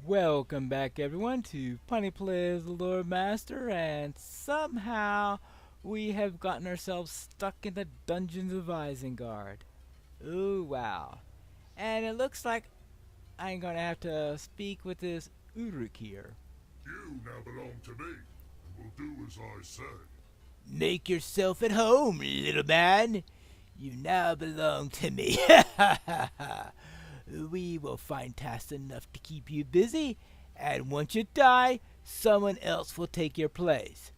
Welcome back, everyone, to Pineleaf, the Lord Master, and somehow we have gotten ourselves stuck in the dungeons of Isengard. Ooh, wow. And it looks like I'm gonna have to speak with this Uruk here. You now belong to me, and will do as I say. Make yourself at home, little man. You now belong to me. We will find tasks enough to keep you busy, and once you die, someone else will take your place.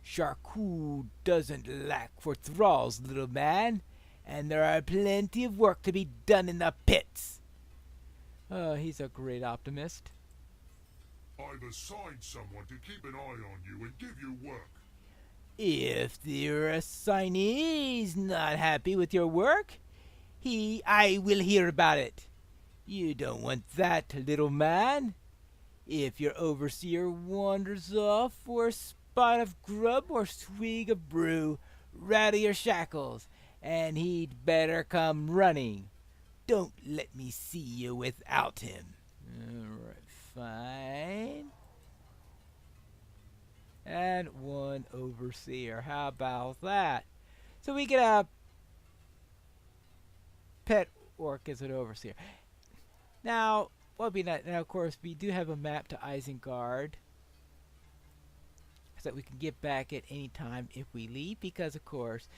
Charcot doesn't lack for thralls, little man, and there are plenty of work to be done in the pits. Oh, he's a great optimist. I've assigned someone to keep an eye on you and give you work. If your assignee is not happy with your work, I will hear about it. You don't want that, little man. If your overseer wanders off for a spot of grub or swig of brew, rattle your shackles, and he'd better come running. Don't let me see you without him. Alright, fine. And one overseer. How about that? So we get a pet orc as an overseer. Now, what would be nice? Now, of course, we do have a map to Isengard, so that we can get back at any time if we leave. Because, of course,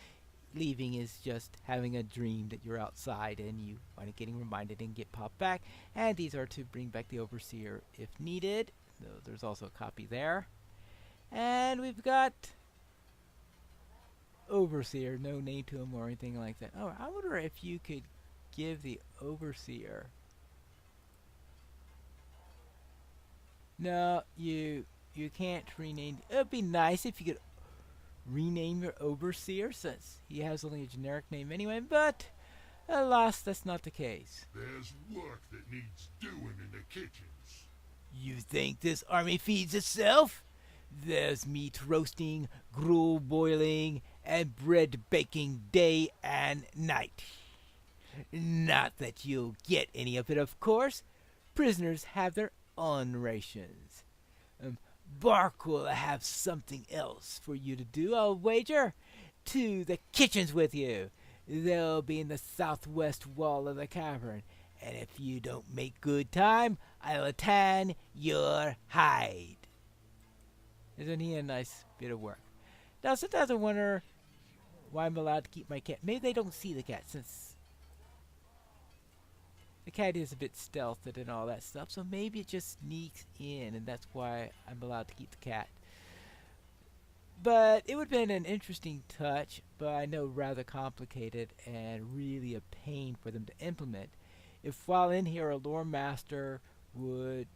leaving is just having a dream that you're outside and you are getting reminded and get popped back. And these are to bring back the overseer if needed. So there's also a copy there. And we've got overseer, no name to him or anything like that. Oh, I wonder if you could give the overseer. No, you can't rename. It would be nice if you could rename your overseer, since he has only a generic name anyway, but alas, that's not the case. There's work that needs doing in the kitchens. You think this army feeds itself? There's meat roasting, gruel boiling, and bread baking day and night. Not that you'll get any of it, of course. Prisoners have their own rations. Bark will have something else for you to do, I'll wager. To the kitchens with you. They'll be in the southwest wall of the cavern, and if you don't make good time, I'll tan your hide. Isn't he a nice bit of work? Now, sometimes I wonder why I'm allowed to keep my cat. Maybe they don't see the cat, since the cat is a bit stealthed and all that stuff, so maybe it just sneaks in, and that's why I'm allowed to keep the cat. But it would have been an interesting touch, but I know rather complicated and really a pain for them to implement, if while in here a lore master would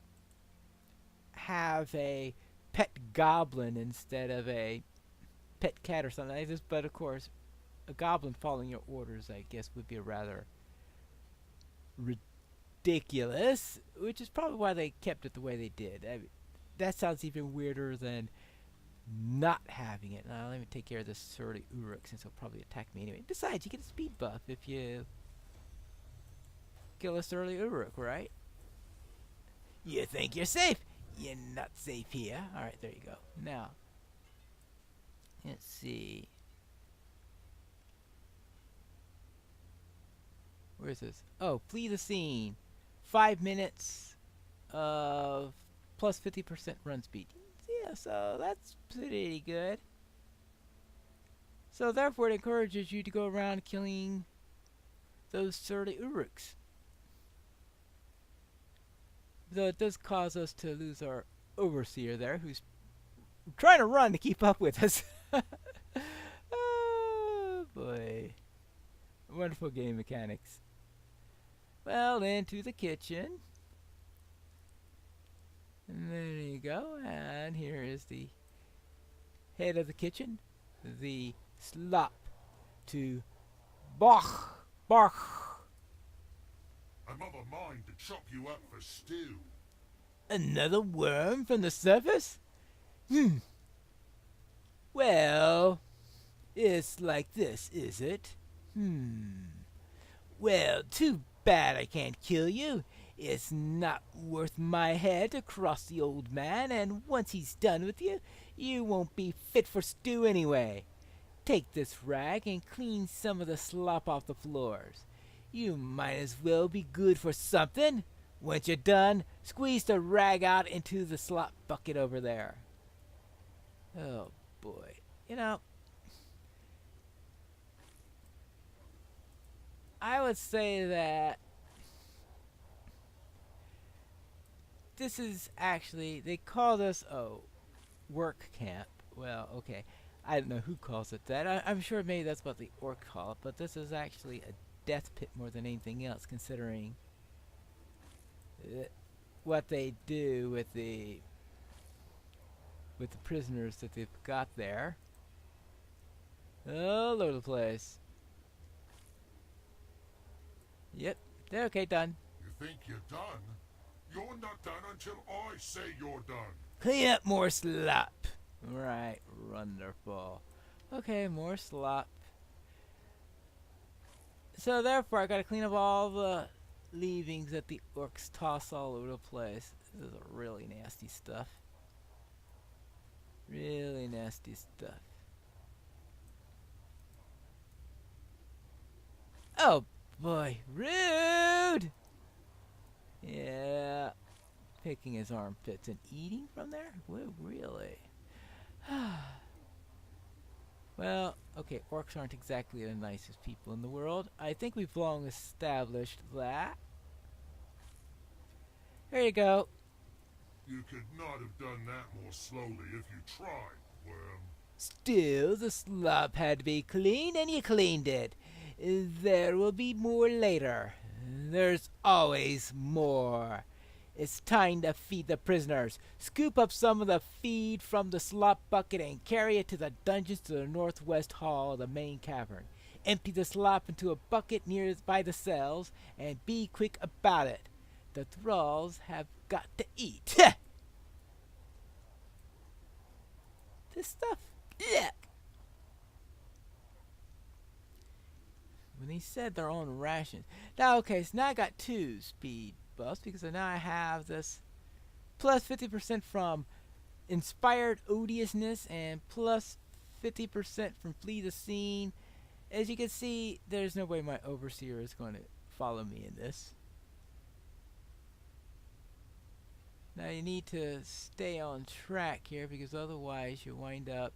have a pet goblin instead of a pet cat or something like this. But of course, a goblin following your orders, I guess, would be a rather ridiculous, which is probably why they kept it the way they did. I mean, that sounds even weirder than not having it. Now let me take care of this surly Uruk, since he'll probably attack me anyway. Besides, you get a speed buff if you kill a surly Uruk, right? You think you're safe? You're not safe here. Alright, there you go. Now, let's see. Where is this? Oh, flee the scene. 5 minutes of plus 50% run speed. Yeah, so that's pretty good. So therefore, it encourages you to go around killing those surly Uruks. Though it does cause us to lose our overseer there, who's trying to run to keep up with us. Oh, boy. Wonderful game mechanics. Well, into the kitchen. And there you go. And here is the head of the kitchen. The slop to Bach. I'm of a mind to chop you up for stew. Another worm from the surface? Well, it's like this, is it? Well, too bad I can't kill you. It's not worth my head to cross the old man, and once he's done with you, you won't be fit for stew anyway. Take this rag and clean some of the slop off the floors. You might as well be good for something. Once you're done, squeeze the rag out into the slop bucket over there. Oh boy. You know, I would say that this is actually, they call this a work camp. Well, okay. I don't know who calls it that. I'm sure maybe that's what the orc call it, but this is actually a death pit more than anything else, considering what they do with the prisoners that they've got there. All over the place. Yep. Okay, done. You think you're done? You're not done until I say you're done. Clean up more slop. Right, wonderful. Okay, more slop. So therefore, I gotta clean up all the leavings that the orcs toss all over the place. This is really nasty stuff. Really nasty stuff. Oh boy, rude! Yeah, picking his armpits and eating from there? Whoa, really? Well, okay, orcs aren't exactly the nicest people in the world. I think we've long established that. Here you go. You could not have done that more slowly if you tried, Worm. Still, the slop had to be cleaned, and you cleaned it. There will be more later. There's always more. It's time to feed the prisoners. Scoop up some of the feed from the slop bucket and carry it to the dungeons to the northwest hall of the main cavern. Empty the slop into a bucket near by the cells, and be quick about it. The thralls have got to eat. This stuff, yuck. When he said their own rations. Now, okay, so now I got 2 speed buffs because now I have this plus 50% from inspired odiousness and plus 50% from flee the scene. As you can see, there's no way my overseer is going to follow me in this. Now you need to stay on track here because otherwise you wind up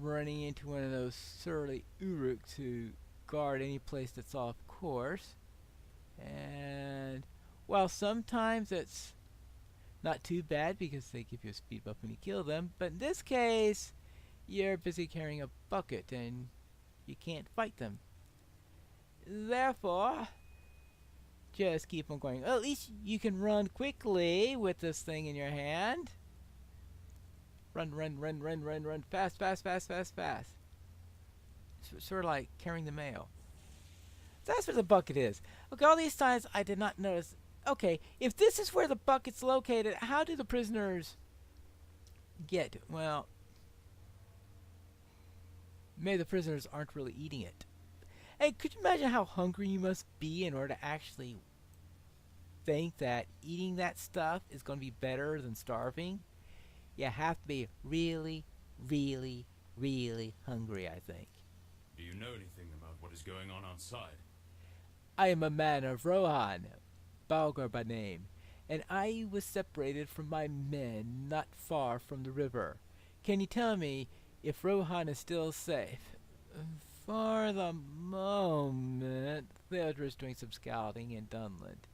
running into one of those surly uruks who guard any place that's off course. And while sometimes it's not too bad because they give you a speed buff when you kill them, but in this case you're busy carrying a bucket and you can't fight them. Therefore, just keep on going. Well, at least you can run quickly with this thing in your hand. Run, run, run, run, run, run. Fast, fast, fast, fast, fast. Sort of like carrying the mail. So that's where the bucket is. Okay, all these times I did not notice. Okay, if this is where the bucket's located, how do the prisoners get? Well, maybe the prisoners aren't really eating it. Hey, could you imagine how hungry you must be in order to actually think that eating that stuff is going to be better than starving? You have to be really, really, really hungry, I think. Do you know anything about what is going on outside? I am a man of Rohan, Balgar by name, and I was separated from my men not far from the river. Can you tell me if Rohan is still safe? For the moment, Theodore is doing some scouting in Dunland.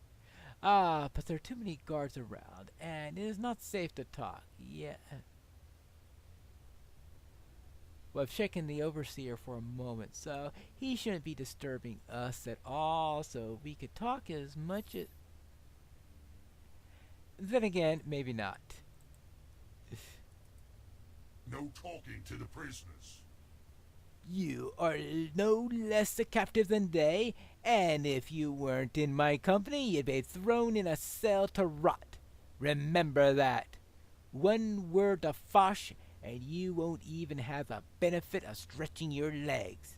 Ah, but there are too many guards around, and it is not safe to talk. Yeah. Well, I've shaken the overseer for a moment, so he shouldn't be disturbing us at all, so we could talk as much as... Then again, maybe not. No talking to the prisoners. You are no less a captive than they, and if you weren't in my company, you'd be thrown in a cell to rot. Remember that. One word of Fosh, and you won't even have the benefit of stretching your legs.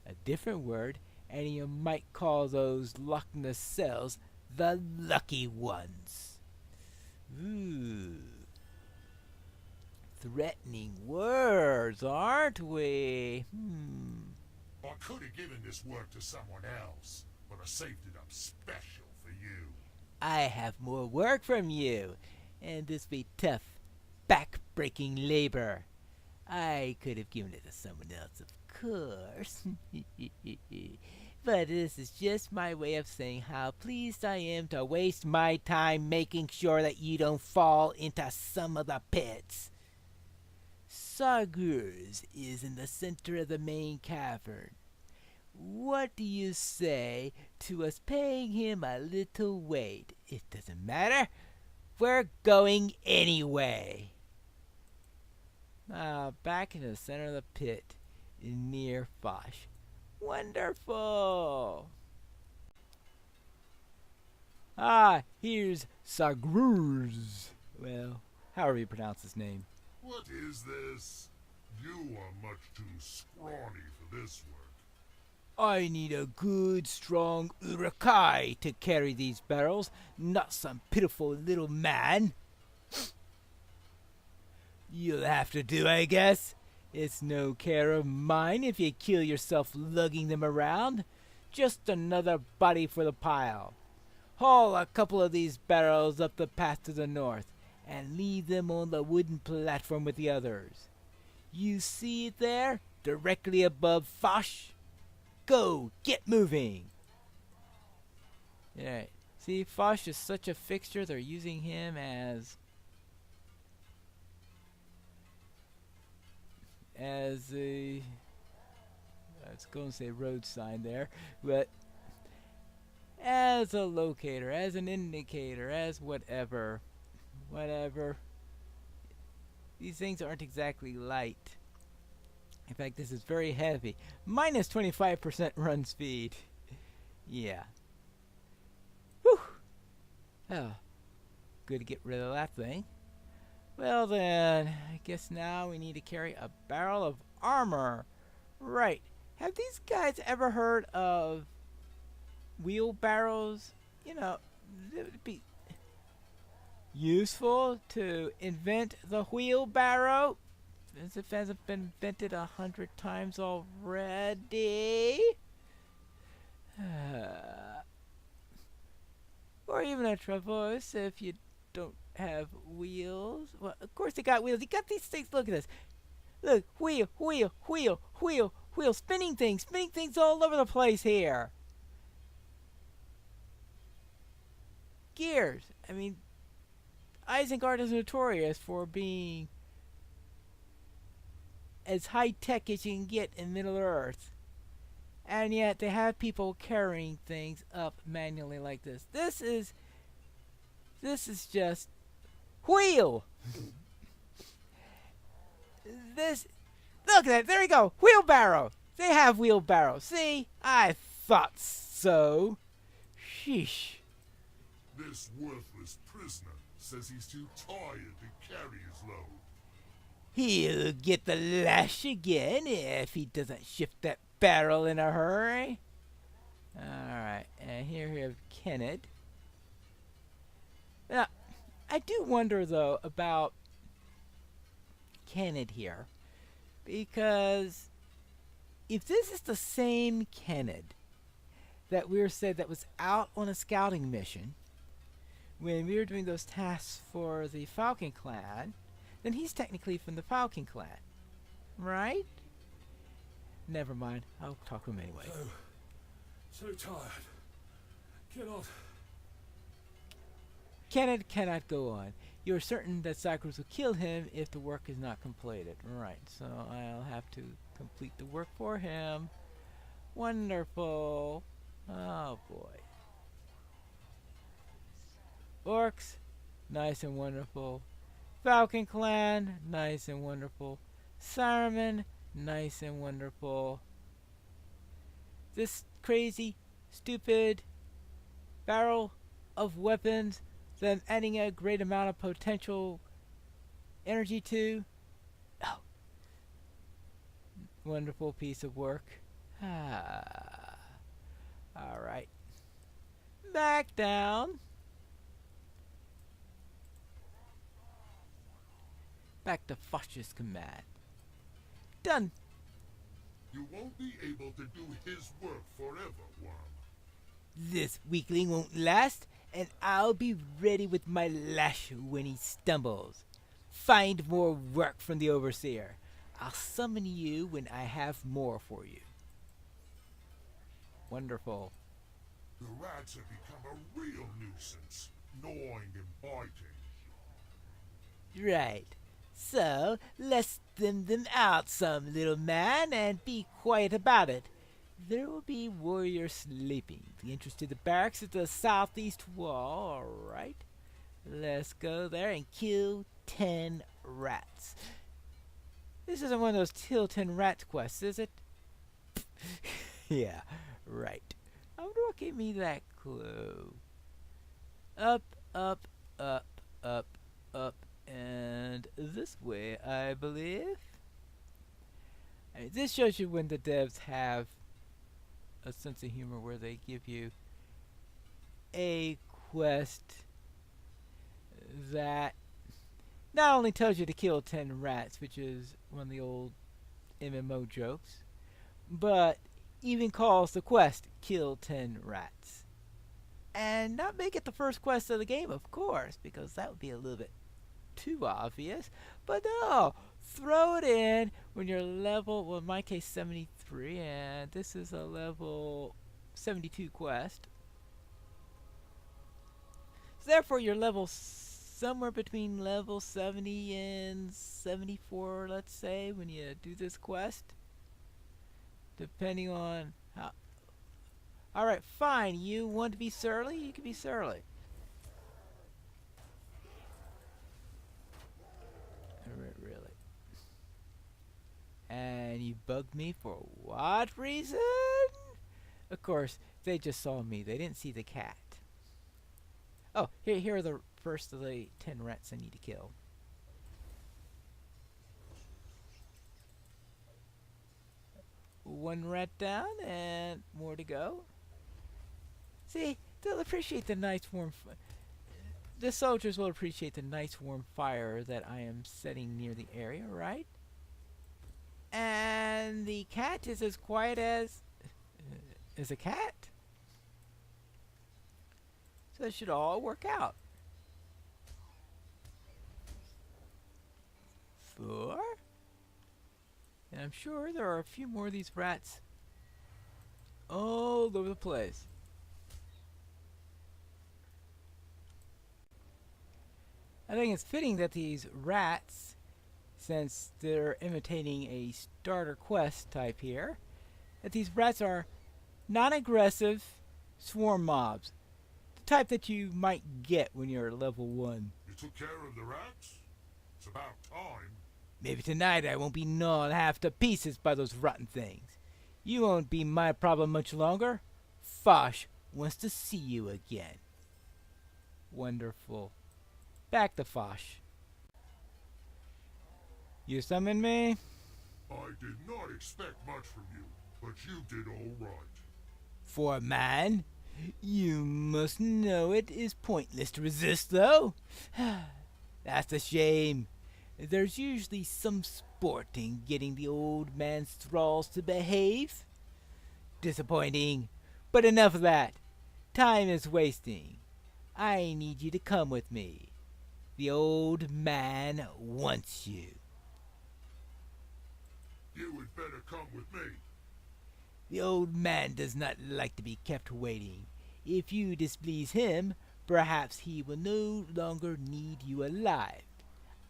a different word, and you might call those Loch Ness cells the lucky ones. Ooh. Threatening words, aren't we? I could have given this work to someone else, but I saved it up special for you. I have more work from you, and this be tough, back-breaking labor. I could have given it to someone else, of course. But this is just my way of saying how pleased I am to waste my time making sure that you don't fall into some of the pits. Sargurs is in the center of the main cavern. What do you say to us paying him a little wait? It doesn't matter. We're going anyway. Back in the center of the pit, near Fosh. Wonderful! Here's Sargurs. Well, however you pronounce his name. What is this? You are much too scrawny for this work. I need a good, strong Urukai to carry these barrels, not some pitiful little man. You'll have to do, I guess. It's no care of mine if you kill yourself lugging them around. Just another body for the pile. Haul a couple of these barrels up the path to the north, and leave them on the wooden platform with the others. You see it there, directly above Fosh? Go, get moving. Yeah, see, Fosh is such a fixture, they're using him as a, I was going to say road sign there, but as a locator, as an indicator, as whatever. These things aren't exactly light. In fact, this is very heavy. Minus 25% run speed. Yeah. Whew. Oh. Good to get rid of that thing. Well then, I guess now we need to carry a barrel of armor. Right. Have these guys ever heard of wheelbarrows? You know, it would be useful to invent the wheelbarrow, as if it hasn't been invented 100 times already. Or even a traverse if you don't have wheels. Well, of course they got wheels. You got these things. Look at this. Look, wheel, spinning things all over the place here. Gears. I mean, Isengard is notorious for being as high-tech as you can get in Middle-earth. And yet they have people carrying things up manually like this. This is just wheel. Look at that. There we go. Wheelbarrow. They have wheelbarrows. See? I thought so. Sheesh. This worthless prisoner says he's too tired to carry his load. He'll get the lash again if he doesn't shift that barrel in a hurry. Alright, and here we have Kenneth. Now, I do wonder, though, about Kenneth here. Because if this is the same Kenneth that we said that was out on a scouting mission when we were doing those tasks for the Falcon Clan, then he's technically from the Falcon Clan, right? Never mind. I'll talk to him anyway. So tired. Kenneth cannot go on. You're certain that Cyclops will kill him if the work is not completed. Right, so I'll have to complete the work for him. Wonderful. Oh boy. Orcs, nice and wonderful. Falcon Clan, nice and wonderful. Saruman, nice and wonderful. This crazy, stupid barrel of weapons that I'm adding a great amount of potential energy to. Oh. Wonderful piece of work. Ah. Alright. Back down. Back to Fosh's command. Done. You won't be able to do his work forever, Worm. This weakling won't last, and I'll be ready with my lash when he stumbles. Find more work from the Overseer. I'll summon you when I have more for you. Wonderful. The rats have become a real nuisance, gnawing and biting. Right. So, let's thin them out some, little man, and be quiet about it. There will be warriors sleeping. The entrance to the barracks is the southeast wall. Alright. Let's go there and kill 10 rats. This isn't one of those kill 10 rats quests, is it? Yeah, right. I wonder what gave me that clue. Up, up, up, up, up, and this way, I believe. I mean, this shows you when the devs have a sense of humor where they give you a quest that not only tells you to kill 10 rats, which is one of the old MMO jokes, but even calls the quest kill 10 rats. And not make it the first quest of the game, of course, because that would be a little bit too obvious. But no, throw it in when you're level, well in my case 73, and this is a level 72 quest. So therefore you're level somewhere between level 70 and 74, let's say, when you do this quest. Depending on how... Alright, fine, you want to be surly? You can be surly. Really. And you bugged me for what reason? Of course, they just saw me. They didn't see the cat. Oh, here are the first of the 10 rats I need to kill. One rat down and more to go. See, they'll appreciate the nice warm the soldiers will appreciate the nice warm fire that I am setting near the area, right? And the cat is as quiet as a cat. So it should all work out. 4. And I'm sure there are a few more of these rats all over the place. I think it's fitting that these rats, since they're imitating a starter quest type here, that these rats are non-aggressive swarm mobs. The type that you might get when you're level 1. You took care of the rats? It's about time. Maybe tonight I won't be gnawed half to pieces by those rotten things. You won't be my problem much longer. Fosh wants to see you again. Wonderful. Back to Fosh. You summoned me? I did not expect much from you, but you did all right. For a man, you must know it is pointless to resist, though. That's a shame. There's usually some sport in getting the old man's thralls to behave. Disappointing, but enough of that. Time is wasting. I need you to come with me. The old man wants you. You would better come with me. The old man does not like to be kept waiting. If you displease him, perhaps he will no longer need you alive.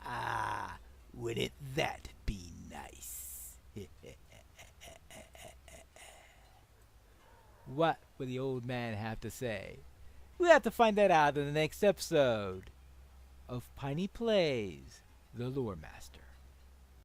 Ah, wouldn't that be nice? What will the old man have to say? We'll have to find that out in the next episode of Piney Plays the Lore Master.